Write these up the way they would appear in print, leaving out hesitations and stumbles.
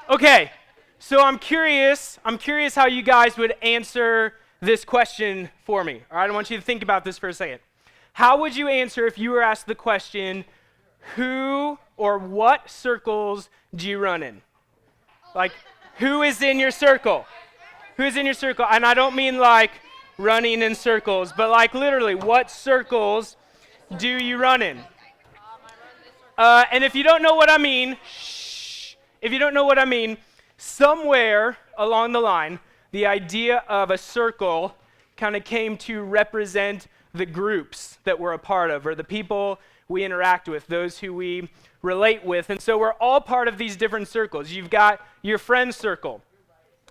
Okay, so I'm curious how you guys would answer this question for me. All right, I want you to think about this for a second. How would you answer if you were asked the question, who or what circles do you run in? Like, who is in your circle? Who is in your circle? And I don't mean like running in circles, but like literally, what circles do you run in? And if you don't know what I mean, if you don't know what I mean, somewhere along the line, the idea of a circle kind of came to represent the groups that we're a part of, or the people we interact with, those who we relate with. And so we're all part of these different circles. You've got your friend circle.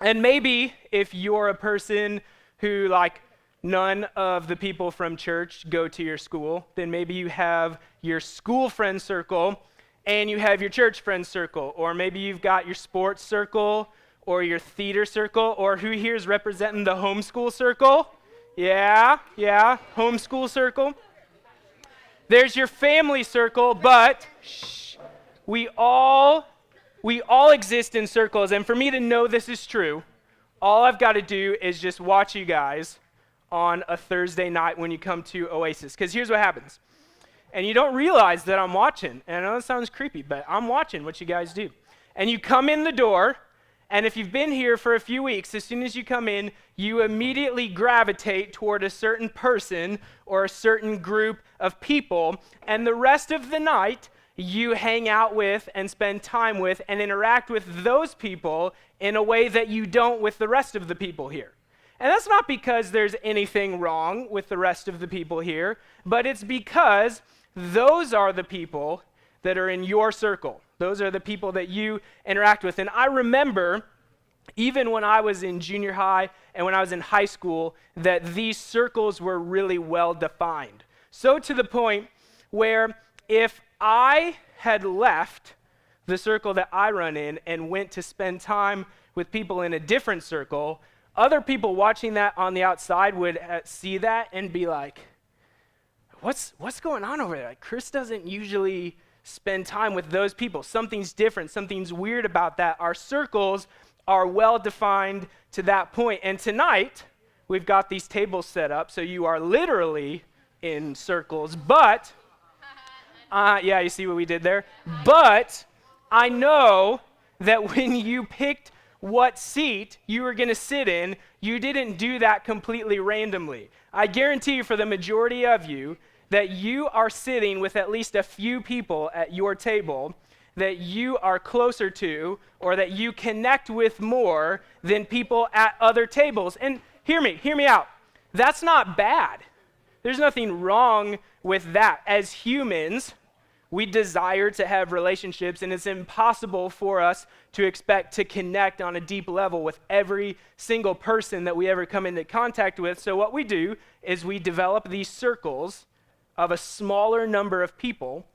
And maybe if you're a person who, like, none of the people from church go to your school, then maybe you have your school friend circle and you have your church friend circle. Or maybe you've got your sports circle or your theater circle, or who here is representing the homeschool circle? Yeah, homeschool circle. There's your family circle, but we all exist in circles. And for me to know this is true, all I've got to do is just watch you guys on a Thursday night when you come to Oasis. Because here's what happens. And you don't realize that I'm watching. And I know it sounds creepy, but I'm watching what you guys do. And you come in the door, and if you've been here for a few weeks, as soon as you come in, you immediately gravitate toward a certain person or a certain group of people. And the rest of the night, you hang out with and spend time with and interact with those people in a way that you don't with the rest of the people here. And that's not because there's anything wrong with the rest of the people here, but it's because those are the people that are in your circle. Those are the people that you interact with. And I remember, even when I was in junior high and when I was in high school, that these circles were really well defined. So to the point where if I had left the circle that I run in and went to spend time with people in a different circle, other people watching that on the outside would see that and be like, what's going on over there? Like, Chris doesn't usually spend time with those people. Something's different. Something's weird about that. Our circles are well defined to that point. And tonight, we've got these tables set up, so you are literally in circles. But, yeah, you see what we did there? But I know that when you picked what seat you were going to sit in, you didn't do that completely randomly. I guarantee you, for the majority of you, that you are sitting with at least a few people at your table that you are closer to or that you connect with more than people at other tables. And hear me out. That's not bad. There's nothing wrong with that. As humans, we desire to have relationships, and it's impossible for us to expect to connect on a deep level with every single person that we ever come into contact with. So what we do is we develop these circles of a smaller number of people,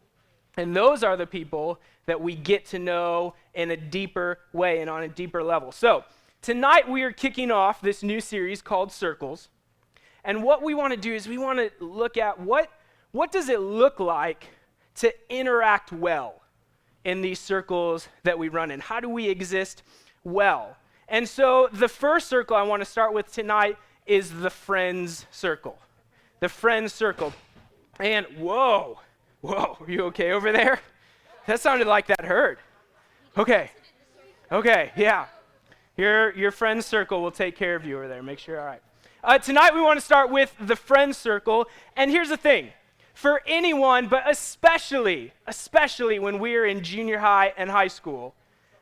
and those are the people that we get to know in a deeper way and on a deeper level. So tonight we are kicking off this new series called Circles, and what we want to do is we want to look at what does it look like to interact well in these circles that we run in. How do we exist well? And so the first circle I want to start with tonight is the friends circle. The friends circle. And whoa, are you okay over there? That sounded like that hurt. Okay, yeah. Your friends circle will take care of you over there. Make sure you're all right. Tonight we want to start with the friends circle. And here's the thing. For anyone, but especially when we're in junior high and high school,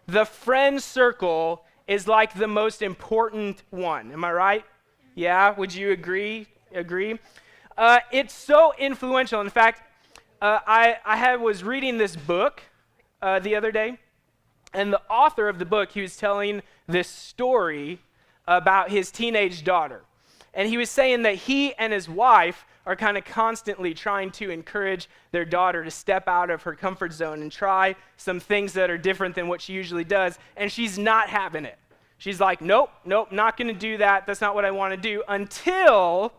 the friends circle is like the most important one. Am I right? Yeah, would you agree? It's so influential. In fact, I was reading this book the other day, and the author of the book, he was telling this story about his teenage daughter. And he was saying that he and his wife are kind of constantly trying to encourage their daughter to step out of her comfort zone and try some things that are different than what she usually does, and she's not having it. She's like, nope, not going to do that. That's not what I want to do, until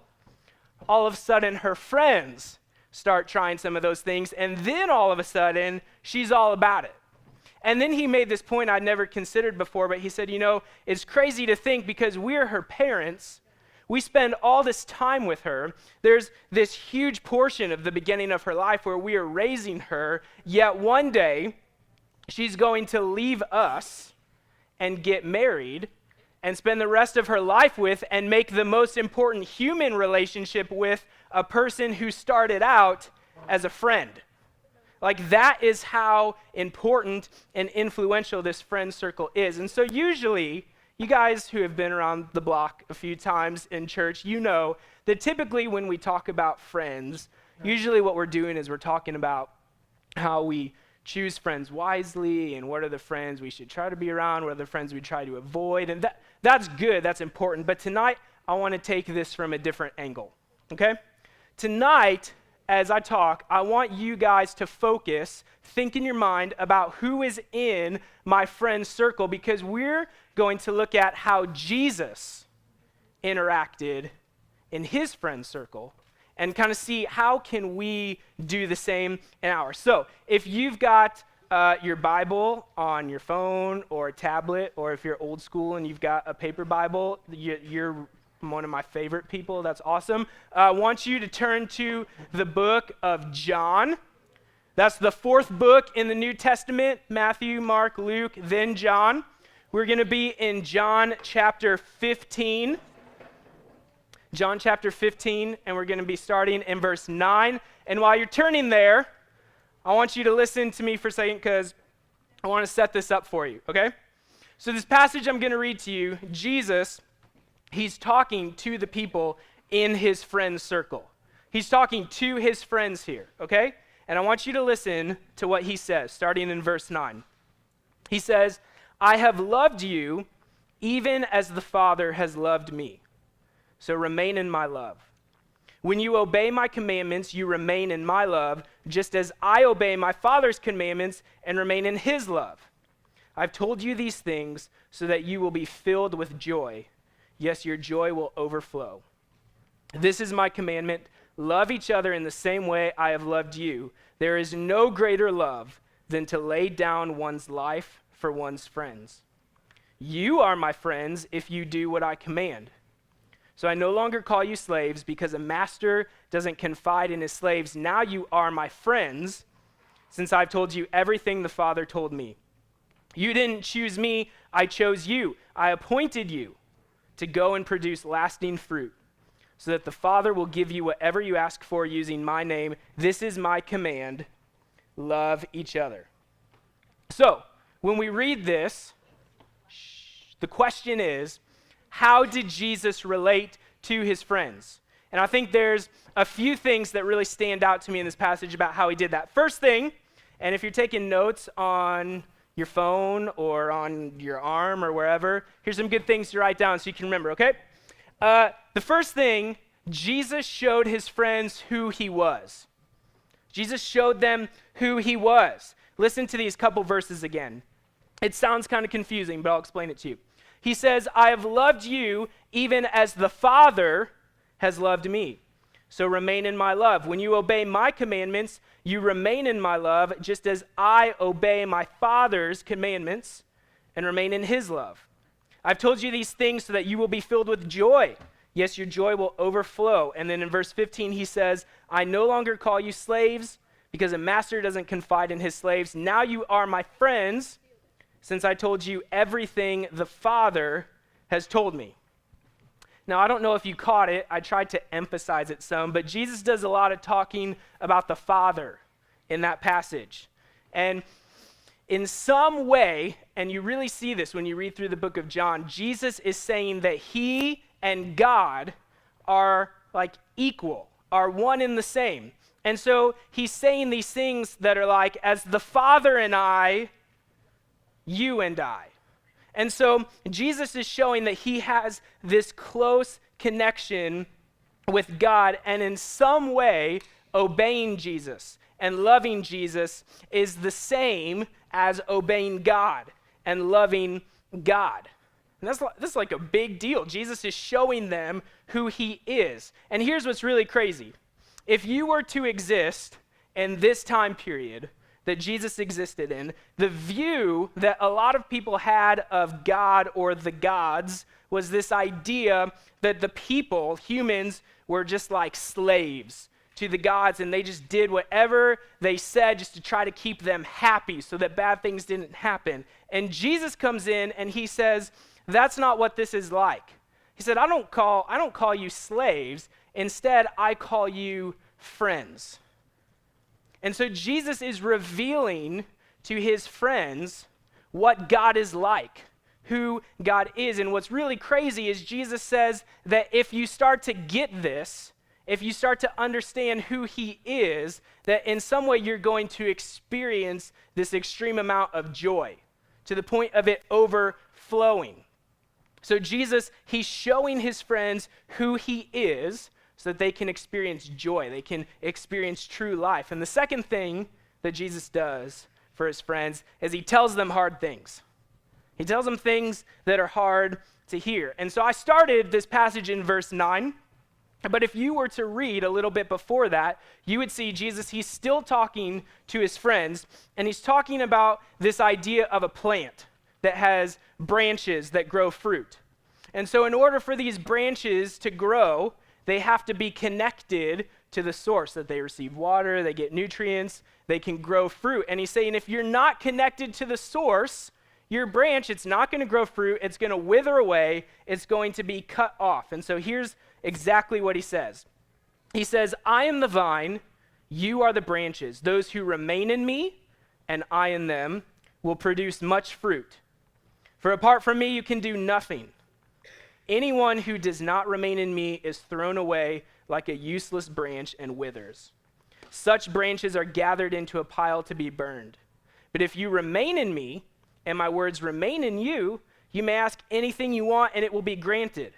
all of a sudden her friends start trying some of those things, and then all of a sudden she's all about it. And then he made this point I'd never considered before, but he said, it's crazy to think because we're her parents, we spend all this time with her. There's this huge portion of the beginning of her life where we are raising her, yet one day she's going to leave us and get married and spend the rest of her life with and make the most important human relationship with a person who started out as a friend. Like, that is how important and influential this friend circle is. And so usually, you guys who have been around the block a few times in church, you know that typically when we talk about friends, usually what we're doing is we're talking about how we choose friends wisely and what are the friends we should try to be around, what are the friends we try to avoid, and that's good, that's important. But tonight, I want to take this from a different angle, okay? Tonight, as I talk, I want you guys to focus, think in your mind about who is in my friend circle, because we're going to look at how Jesus interacted in his friend circle and kind of see how can we do the same in ours. So if you've got your Bible on your phone or a tablet, or if you're old school and you've got a paper Bible, you're one of my favorite people. That's awesome. I want you to turn to the book of John. That's the fourth book in the New Testament: Matthew, Mark, Luke, then John. We're going to be in John chapter 15. John chapter 15, and we're going to be starting in verse 9. And while you're turning there, I want you to listen to me for a second because I want to set this up for you, okay? So this passage I'm going to read to you, Jesus, he's talking to the people in his friend circle. He's talking to his friends here, okay? And I want you to listen to what he says, starting in verse 9. He says, "I have loved you even as the Father has loved me. So remain in my love. When you obey my commandments, you remain in my love, just as I obey my Father's commandments and remain in his love. I've told you these things so that you will be filled with joy. Yes, your joy will overflow. This is my commandment: love each other in the same way I have loved you. There is no greater love than to lay down one's life for one's friends. You are my friends if you do what I command. So I no longer call you slaves, because a master doesn't confide in his slaves. Now you are my friends, since I've told you everything the Father told me. You didn't choose me, I chose you. I appointed you to go and produce lasting fruit, so that the Father will give you whatever you ask for using my name. This is my command: love each other." So, when we read this, the question is, how did Jesus relate to his friends? And I think there's a few things that really stand out to me in this passage about how he did that. First thing, and if you're taking notes on your phone or on your arm or wherever, here's some good things to write down so you can remember, okay? The first thing, Jesus showed his friends who he was. Jesus showed them who he was. Listen to these couple verses again. It sounds kind of confusing, but I'll explain it to you. He says, "I have loved you even as the Father has loved me. So remain in my love. When you obey my commandments, you remain in my love, just as I obey my Father's commandments and remain in his love. I've told you these things so that you will be filled with joy. Yes, your joy will overflow." And then in verse 15, he says, "I no longer call you slaves, because a master doesn't confide in his slaves. Now you are my friends, since I told you everything the Father has told me." Now, I don't know if you caught it. I tried to emphasize it some, but Jesus does a lot of talking about the Father in that passage. And in some way, and you really see this when you read through the book of John, Jesus is saying that he and God are like equal, are one and the same. And so he's saying these things that are like, as the Father and I, you and I. And so Jesus is showing that he has this close connection with God, and in some way, obeying Jesus and loving Jesus is the same as obeying God and loving God. And this is like a big deal. Jesus is showing them who he is. And here's what's really crazy. If you were to exist in this time period that Jesus existed in, the view that a lot of people had of God or the gods was this idea that the people, humans, were just like slaves to the gods, and they just did whatever they said just to try to keep them happy so that bad things didn't happen. And Jesus comes in and he says, that's not what this is like. He said, I don't call you slaves. Instead, I call you friends. And so Jesus is revealing to his friends what God is like, who God is. And what's really crazy is Jesus says that if you start to get this, if you start to understand who he is, that in some way you're going to experience this extreme amount of joy to the point of it overflowing. So Jesus, he's showing his friends who he is so that they can experience joy. They can experience true life. And the second thing that Jesus does for his friends is he tells them hard things. He tells them things that are hard to hear. And so I started this passage in verse 9. But if you were to read a little bit before that, you would see Jesus, he's still talking to his friends, and he's talking about this idea of a plant that has branches that grow fruit. And so in order for these branches to grow, they have to be connected to the source, that they receive water, they get nutrients, they can grow fruit. And he's saying if you're not connected to the source, your branch, it's not going to grow fruit, it's going to wither away, it's going to be cut off. And so here's exactly what he says. He says, I am the vine, you are the branches. Those who remain in me and I in them will produce much fruit. For apart from me, you can do nothing. Anyone who does not remain in me is thrown away like a useless branch and withers. Such branches are gathered into a pile to be burned. But if you remain in me and my words remain in you, you may ask anything you want and it will be granted.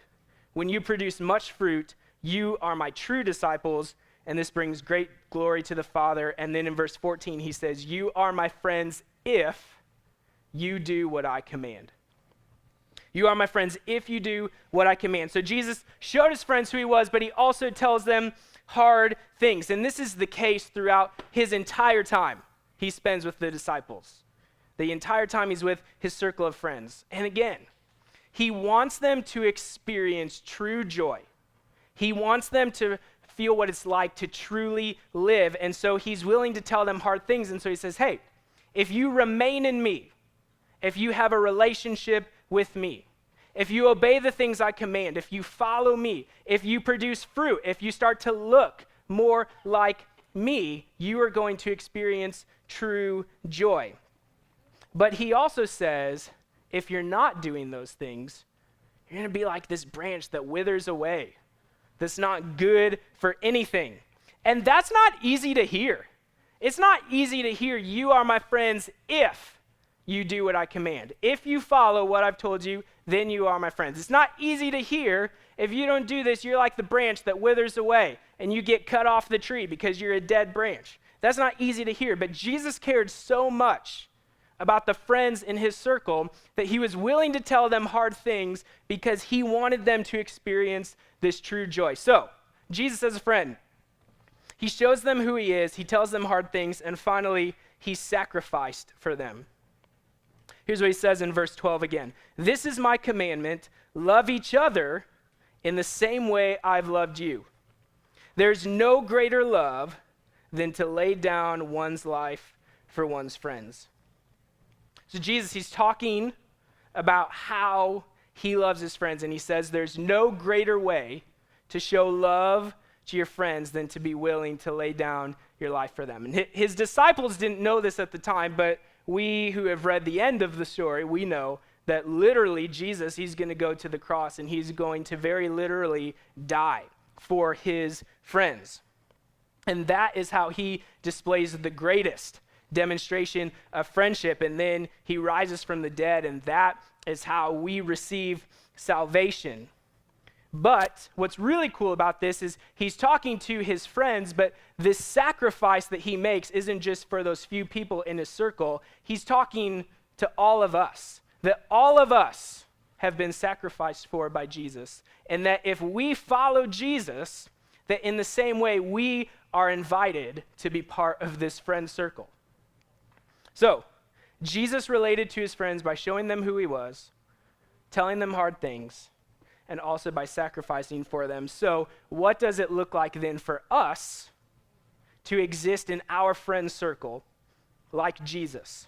When you produce much fruit, you are my true disciples, and this brings great glory to the Father. And then in verse 14, he says, you are my friends if you do what I command. You are my friends if you do what I command. So Jesus showed his friends who he was, but he also tells them hard things. And this is the case throughout his entire time he spends with the disciples. The entire time he's with his circle of friends. And again, he wants them to experience true joy. He wants them to feel what it's like to truly live. And so he's willing to tell them hard things. And so he says, hey, if you remain in me, if you have a relationship with me, if you obey the things I command, if you follow me, if you produce fruit, if you start to look more like me, you are going to experience true joy. But he also says, if you're not doing those things, you're going to be like this branch that withers away, that's not good for anything. And that's not easy to hear. It's not easy to hear, you are my friends if you do what I command. If you follow what I've told you, then you are my friends. It's not easy to hear. If you don't do this, you're like the branch that withers away and you get cut off the tree because you're a dead branch. That's not easy to hear. But Jesus cared so much about the friends in his circle that he was willing to tell them hard things because he wanted them to experience this true joy. So, Jesus as a friend, he shows them who he is, he tells them hard things, and finally, he sacrificed for them. Here's what he says in verse 12 again. This is my commandment, love each other in the same way I've loved you. There's no greater love than to lay down one's life for one's friends. So Jesus, he's talking about how he loves his friends, and he says there's no greater way to show love to your friends than to be willing to lay down your life for them. And his disciples didn't know this at the time, but we who have read the end of the story, we know that literally Jesus, he's going to go to the cross and he's going to very literally die for his friends. And that is how he displays the greatest demonstration of friendship. And then he rises from the dead, and that is how we receive salvation. But what's really cool about this is he's talking to his friends, but this sacrifice that he makes isn't just for those few people in his circle. He's talking to all of us, that all of us have been sacrificed for by Jesus. And that if we follow Jesus, that in the same way we are invited to be part of this friend circle. So, Jesus related to his friends by showing them who he was, telling them hard things, and also by sacrificing for them. So, what does it look like then for us to exist in our friend circle like Jesus?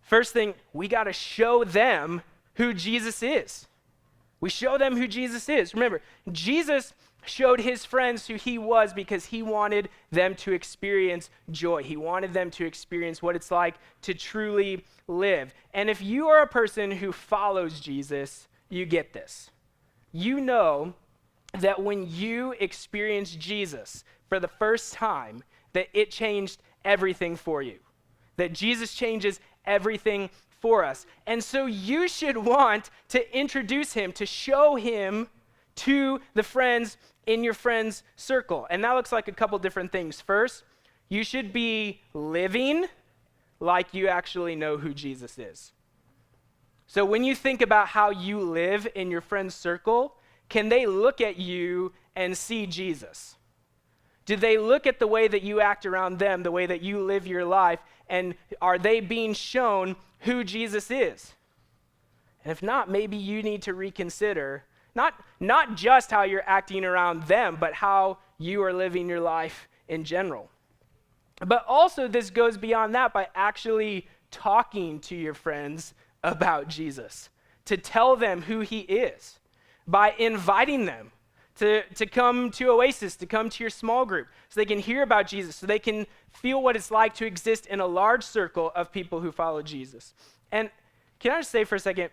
First thing, we got to show them who Jesus is. We show them who Jesus is. Remember, Jesus showed his friends who he was because he wanted them to experience joy. He wanted them to experience what it's like to truly live. And if you are a person who follows Jesus, you get this. You know that when you experience Jesus for the first time, that it changed everything for you. That Jesus changes everything for us. And so you should want to introduce him, to show him to the friends in your friends circle. And that looks like a couple different things. First, you should be living like you actually know who Jesus is. So when you think about how you live in your friends circle, can they look at you and see Jesus? Do they look at the way that you act around them, the way that you live your life, and are they being shown who Jesus is? And if not, maybe you need to reconsider not just how you're acting around them, but how you are living your life in general. But also this goes beyond that by actually talking to your friends about Jesus, to tell them who he is, by inviting them to come to Oasis, to come to your small group, so they can hear about Jesus, so they can feel what it's like to exist in a large circle of people who follow Jesus. And can I just say for a second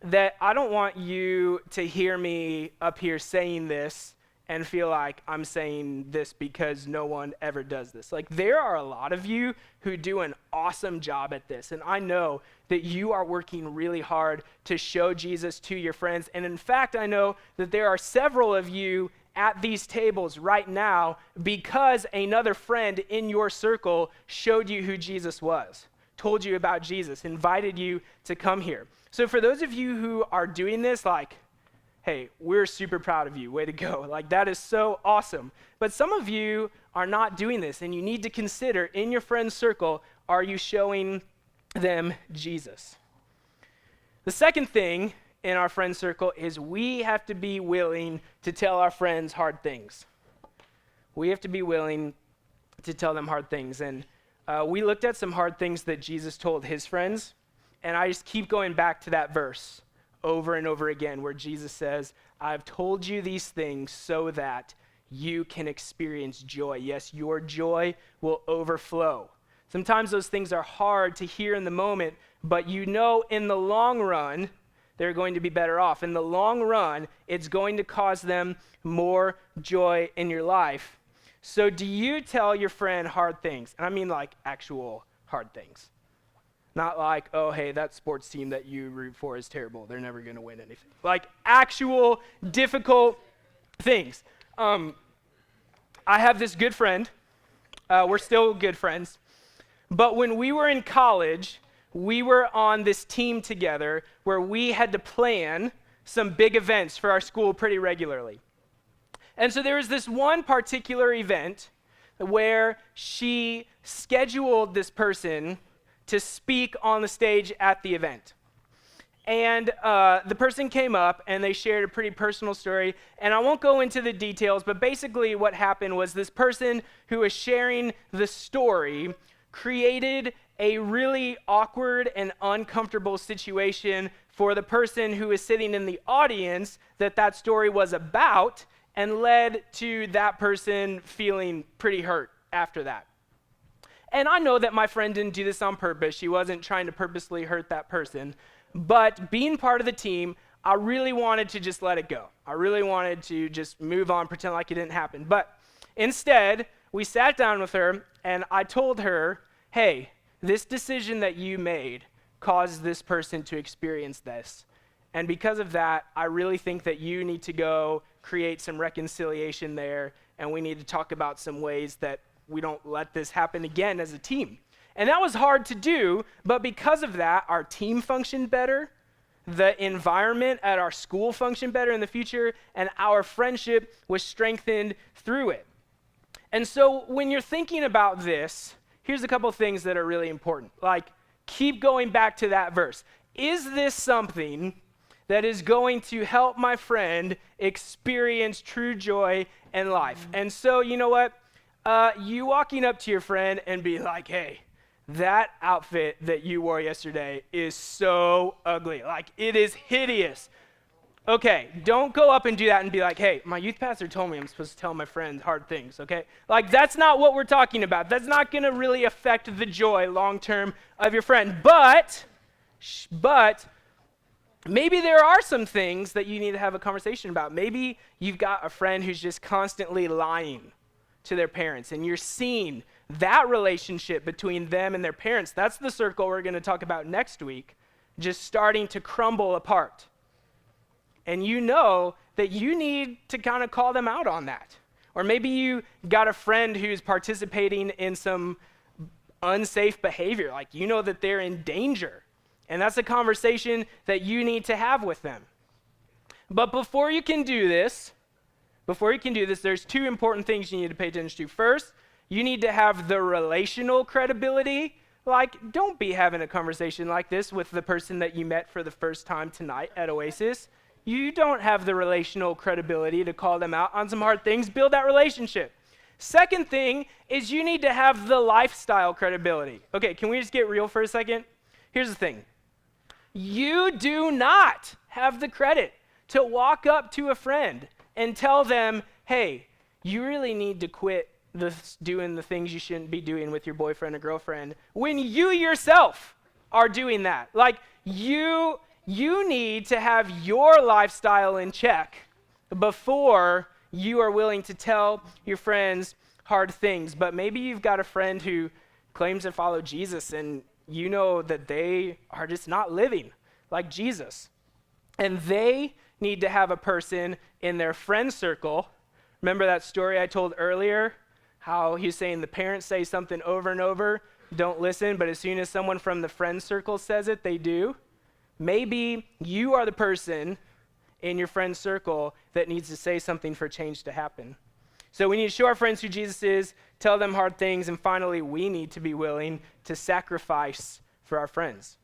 that I don't want you to hear me up here saying this and feel like I'm saying this because no one ever does this. Like, there are a lot of you who do an awesome job at this, and I know that you are working really hard to show Jesus to your friends. And in fact, I know that there are several of you at these tables right now because another friend in your circle showed you who Jesus was, told you about Jesus, invited you to come here. So for those of you who are doing this, like, hey, we're super proud of you. Way to go. Like, that is so awesome. But some of you are not doing this, and you need to consider in your friend circle, are you showing them Jesus? The second thing in our friend circle is we have to be willing to tell our friends hard things. We have to be willing to tell them hard things. And we looked at some hard things that Jesus told his friends, and I just keep going back to that verse over and over again where Jesus says, I've told you these things so that you can experience joy. Yes, your joy will overflow. Sometimes those things are hard to hear in the moment, but you know in the long run, they're going to be better off. In the long run, it's going to cause them more joy in your life. So do you tell your friend hard things? And I mean like actual hard things. Not like, oh, hey, that sports team that you root for is terrible. They're never going to win anything. Like actual difficult things. I have this good friend. We're still good friends. But when we were in college, we were on this team together where we had to plan some big events for our school pretty regularly. And so there was this one particular event where she scheduled this person to speak on the stage at the event. And the person came up and they shared a pretty personal story. And I won't go into the details, but basically what happened was this person who was sharing the story created a really awkward and uncomfortable situation for the person who was sitting in the audience that story was about, and led to that person feeling pretty hurt after that. And I know that my friend didn't do this on purpose. She wasn't trying to purposely hurt that person. But being part of the team, I really wanted to just let it go. I really wanted to just move on, pretend like it didn't happen. But instead, we sat down with her, and I told her, hey, this decision that you made caused this person to experience this. And because of that, I really think that you need to go create some reconciliation there, and we need to talk about some ways that we don't let this happen again as a team. And that was hard to do, but because of that, our team functioned better. the environment at our school functioned better in the future, and our friendship was strengthened through it. And so when you're thinking about this, here's a couple things that are really important. Like, keep going back to that verse. Is this something that is going to help my friend experience true joy in life? And so, you know what? You walking up to your friend and be like, hey, that outfit that you wore yesterday is so ugly. Like, it is hideous. Okay, don't go up and do that and be like, hey, my youth pastor told me I'm supposed to tell my friends hard things, okay? Like, that's not what we're talking about. That's not going to really affect the joy long-term of your friend. But maybe there are some things that you need to have a conversation about. Maybe you've got a friend who's just constantly lying to their parents, and you're seeing that relationship between them and their parents. That's the circle we're going to talk about next week, just starting to crumble apart. And you know that you need to kind of call them out on that. Or maybe you got a friend who's participating in some unsafe behavior. Like, you know that they're in danger. And that's a conversation that you need to have with them. But before you can do this, there's two important things you need to pay attention to. First, you need to have the relational credibility. Like, don't be having a conversation like this with the person that you met for the first time tonight at Oasis. You don't have the relational credibility to call them out on some hard things. Build that relationship. Second thing is you need to have the lifestyle credibility. Okay, can we just get real for a second? Here's the thing. You do not have the credit to walk up to a friend and tell them, hey, you really need to quit doing the things you shouldn't be doing with your boyfriend or girlfriend, when you yourself are doing that. Like, you need to have your lifestyle in check before you are willing to tell your friends hard things. But maybe you've got a friend who claims to follow Jesus, and you know that they are just not living like Jesus. And they need to have a person in their friend circle. Remember that story I told earlier? How he's saying the parents say something over and over, don't listen, but as soon as someone from the friend circle says it, they do. Maybe you are the person in your friend circle that needs to say something for change to happen. So we need to show our friends who Jesus is, tell them hard things, and finally, we need to be willing to sacrifice for our friends.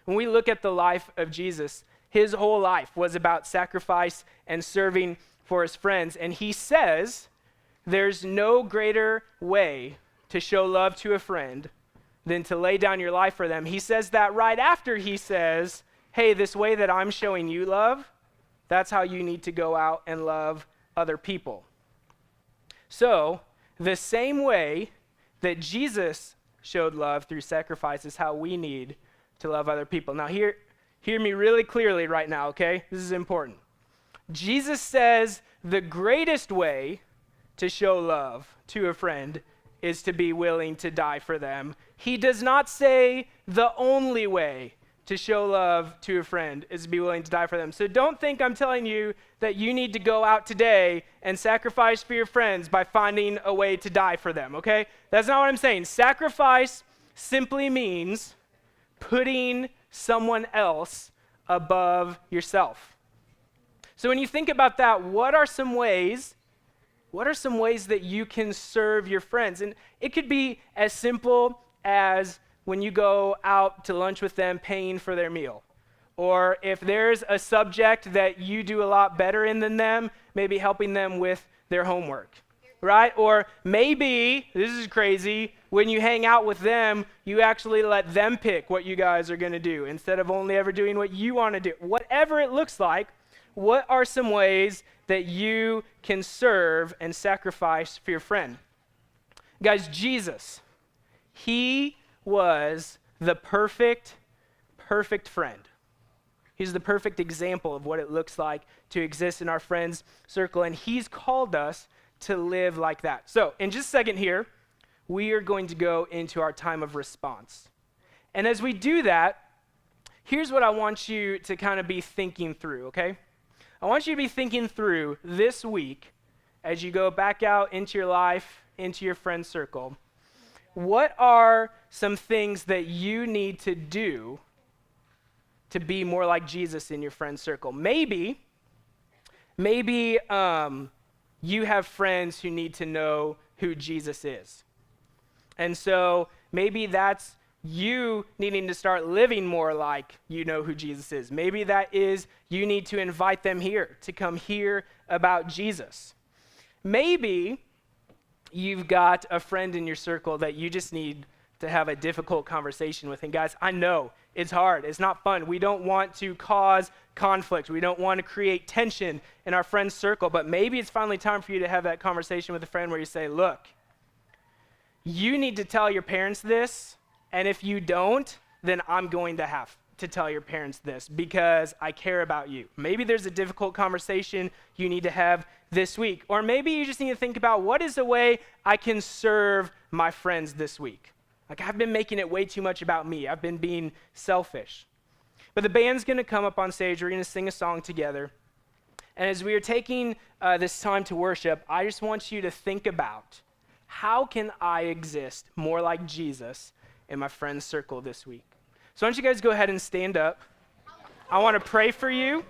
When we look at the life of Jesus, his whole life was about sacrifice and serving for his friends. And he says there's no greater way to show love to a friend than to lay down your life for them. He says that right after he says, hey, this way that I'm showing you love, that's how you need to go out and love other people. So, the same way that Jesus showed love through sacrifice is how we need to love other people. Now, hear me really clearly right now, okay? This is important. Jesus says the greatest way to show love to a friend is to be willing to die for them. He does not say the only way to show love to a friend is to be willing to die for them. So don't think I'm telling you that you need to go out today and sacrifice for your friends by finding a way to die for them, okay? That's not what I'm saying. Sacrifice simply means putting someone else above yourself. So when you think about that, what are some ways that you can serve your friends? And it could be as simple as when you go out to lunch with them, paying for their meal. Or if there's a subject that you do a lot better in than them, maybe helping them with their homework, right? Or maybe, this is crazy, when you hang out with them, you actually let them pick what you guys are going to do instead of only ever doing what you want to do. Whatever it looks like, what are some ways that you can serve and sacrifice for your friend? Guys, Jesus, he was the perfect friend. He's the perfect example of what it looks like to exist in our friends' circle, and he's called us to live like that. So, in just a second here, we are going to go into our time of response. And as we do that, here's what I want you to kind of be thinking through, okay? I want you to be thinking through this week as you go back out into your life, into your friend circle. What are some things that you need to do to be more like Jesus in your friend circle? Maybe you have friends who need to know who Jesus is. And so maybe that's you needing to start living more like you know who Jesus is. Maybe that is you need to invite them here to come hear about Jesus. Maybe you've got a friend in your circle that you just need to have a difficult conversation with. And guys, I know it's hard. It's not fun. We don't want to cause conflict. We don't want to create tension in our friend's circle. But maybe it's finally time for you to have that conversation with a friend where you say, look, you need to tell your parents this. And if you don't, then I'm going to have to tell your parents this because I care about you. Maybe there's a difficult conversation you need to have this week. Or maybe you just need to think about what is the way I can serve my friends this week. Like I've been making it way too much about me. I've been being selfish. But the band's going to come up on stage. We're going to sing a song together. And as we are taking this time to worship, I just want you to think about how can I exist more like Jesus in my friend's circle this week? So why don't you guys go ahead and stand up. I want to pray for you.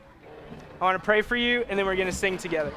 And then we're going to sing together.